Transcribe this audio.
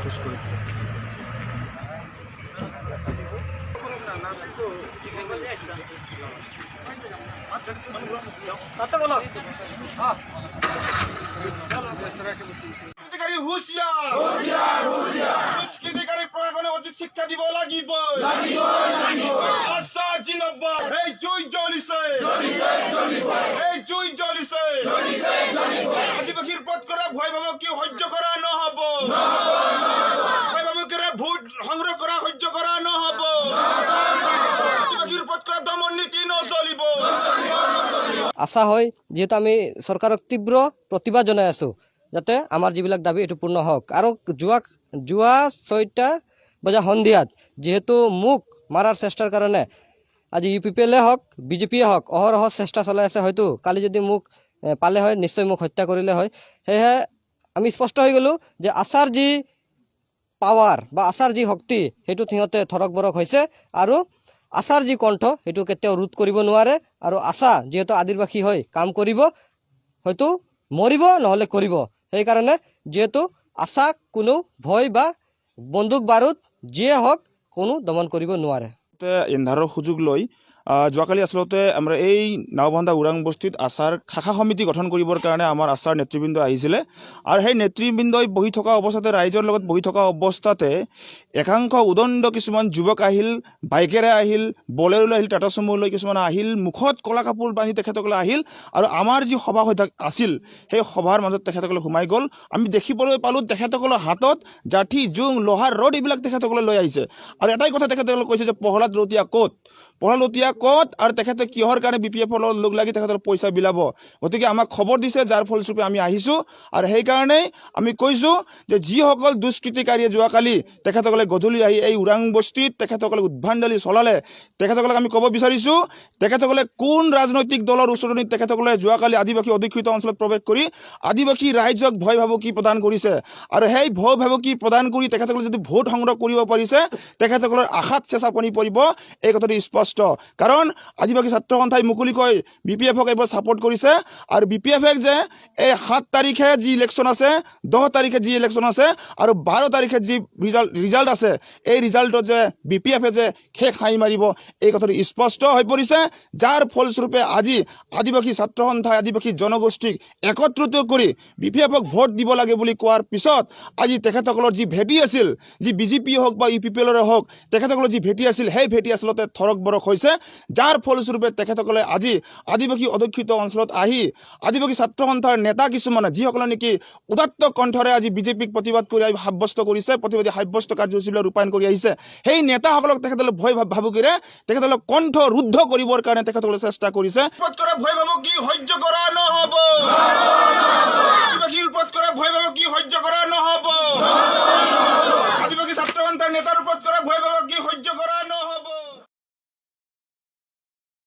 খোজ কৰি শিক্ষা দিব লাগিব আশা জিন্দাবাদ এই জুই জ্বলিছে এই জুই জ্বলিছে আদিবাসীৰ পথ কৰা ভয় ভাবুকি সহ্য কৰা নহব ভয় ভাবুকিৰে ভোট সংগ্ৰহ কৰা সহ্য কৰা নহব আদিবাসীৰ পথ কৰা দমন নীতি নচলিব আশা হয় যেহেতু আমি চৰকাৰক তীব্ৰ প্ৰতিবাদ জনাই আছো যাতে আমাৰ যিবিলাক দাবী এটো পূৰ্ণ হওক আৰু যোৱা 6টা বজা সন্ধিয়াত যেহেতু মোক মাৰাৰ চেষ্টাৰ কাৰণে আজি ইউপিপিএলে হওক বিজেপিয়ে হওক অহৰহ চেষ্টা চলাই আছে হয়তো কালি যদি মোক পালে হয় নিশ্চয় মোক হত্যা কৰিলে হয় সেয়ে আমি স্পষ্ট হৈ গলো যে আশাৰ যি পাৱাৰ বা আশাৰ যি শক্তি হেতু সিহঁতে থৰক বৰক হৈছে আৰু আশাৰ যি কণ্ঠ হেতু কেতিয়াও ৰোধ কৰিব নোৱাৰে আৰু আশা যেহেতু আদিবাসী হৈ কাম কৰিব হয়তো মৰিব নহলে কৰিব সেই কাৰণে যেহেতু আশাক কোনো ভয় বা বন্দুক বাৰুদ যিয়ে হওক কোনো দমন কৰিব নোৱাৰে এন্ধাৰৰ সুযোগ লৈ যোৱাকালি আসলতে আমৰা এই নাওবন্ধা উৰাং বস্তিত আশাৰ শাখা সমিতি গঠন কৰিবৰ কাৰণে আমাৰ আশাৰ নেতৃবৃন্দ আহিছিলে আৰু সেই নেতৃবৃন্দই বহি থকা অৱস্থাতে ৰাইজৰ লগত বহি থকা অৱস্থাতে একাংশ উদণ্ড কিছুমান যুৱক আহিল বাইকেৰে আহিল বলেৰোলৈ আহিল টাটা চুমোলৈ কিছুমান আহিল মুখত কলা কাপোৰ বান্ধি তেখেতসকলে আহিল আৰু আমাৰ যি সভা হৈ আছিল সেই সভাৰ মাজত তেখেতসকলে সোমাই গ'ল আমি দেখিবলৈ পালোঁ তেখেতসকলৰ হাতত জাঠি জোং লোহাৰ ৰড এইবিলাক তেখেতসকলে লৈ আহিছে আৰু এটাই কথা তেখেতসকলে কৈছে যে প্ৰহ্লাদ ৰতিয়া ক'ত আৰু তেখেতে কিহৰ কাৰণে বিপিএফৰ লগত লগ লাগি তেখেতৰ পইচা বিলাব গতিকে আমাক খবৰ দিছে যাৰ ফলস্বৰূপে আমি আহিছোঁ আৰু সেইকাৰণে আমি কৈছোঁ যে যিসকল দুষ্কৃতিকাৰীয়ে যোৱাকালি তেখেতসকলে গধূলি আহি এই উৰাং বস্তিত তেখেতসকলে উদ্ভণ্ডালি চলালে তেখেতসকলক আমি ক'ব বিচাৰিছোঁ তেখেতসকলে কোন ৰাজনৈতিক দলৰ উচতনিত তেখেতসকলে যোৱাকালি আদিবাসী অধিকৃত অঞ্চলত প্ৰৱেশ কৰি আদিবাসী ৰাইজক ভয় ভাবুকি প্ৰদান কৰিছে আৰু সেই ভয় ভাবুকি প্ৰদান কৰি তেখেতসকলে যদি ভোট সংগ্ৰহ কৰিব পাৰিছে তেখেতসকলৰ আশাত চেঁচাপানী পৰিব এই কথাটো স্পষ্ট কাৰণ আদিবাসী ছাত্ৰ সন্থাই মুকলিকৈ বিপিএফক এইবাৰ ছাপোৰ্ট কৰিছে আৰু বিপিএফক যে এই 7 তাৰিখে যি ইলেকশ্যন আছে 10 তাৰিখে যি ইলেকশ্যন আছে আৰু 12 তাৰিখে যি ৰিজাল্ট আছে এই ৰিজাল্টত যে বিপিএফে যে খেক হাই মাৰিব এই কথাটো স্পষ্ট হৈ পৰিছে যাৰ ফলস্বৰূপে আজি আদিবাসী ছাত্ৰ সন্থাই আদিবাসী জনগোষ্ঠীক একত্ৰিত কৰি বিপিএফক ভোট দিব লাগে বুলি কোৱাৰ পিছত আজি তেখেতসকলৰ যি ভেটি আছিল যি বিজেপি হওক বা ইউপিপিএলৰে হওক তেখেতসকলৰ যি ভেটি আছিল সেই ভেটি আচলতে থৰক বৰক হৈছে যাৰ ফলস্বৰূপে তেখেতসকলে আজি আদিবাসী অধিকৃত অঞ্চলত আহি আদিবাসী ছাত্ৰ সন্থাৰ নেতা কিছুমানে যিসকলে নেকি উদাত্ত কণ্ঠৰে আজি বিজেপিক প্ৰতিবাদ কৰি সাব্যস্ত কৰিছে প্ৰতিবাদী সাব্যস্ত কাৰ্যসূচীলৈ ৰূপায়ণ কৰি আহিছে সেই নেতাসকলক তেখেতসকলে ভয় ভাবুকিৰে তেখেতসকলক কণ্ঠ ৰুদ্ধ কৰিবৰ কাৰণে তেখেতসকলে চেষ্টা কৰিছে ভয় ভাবুকি সহ্য কৰা নহয়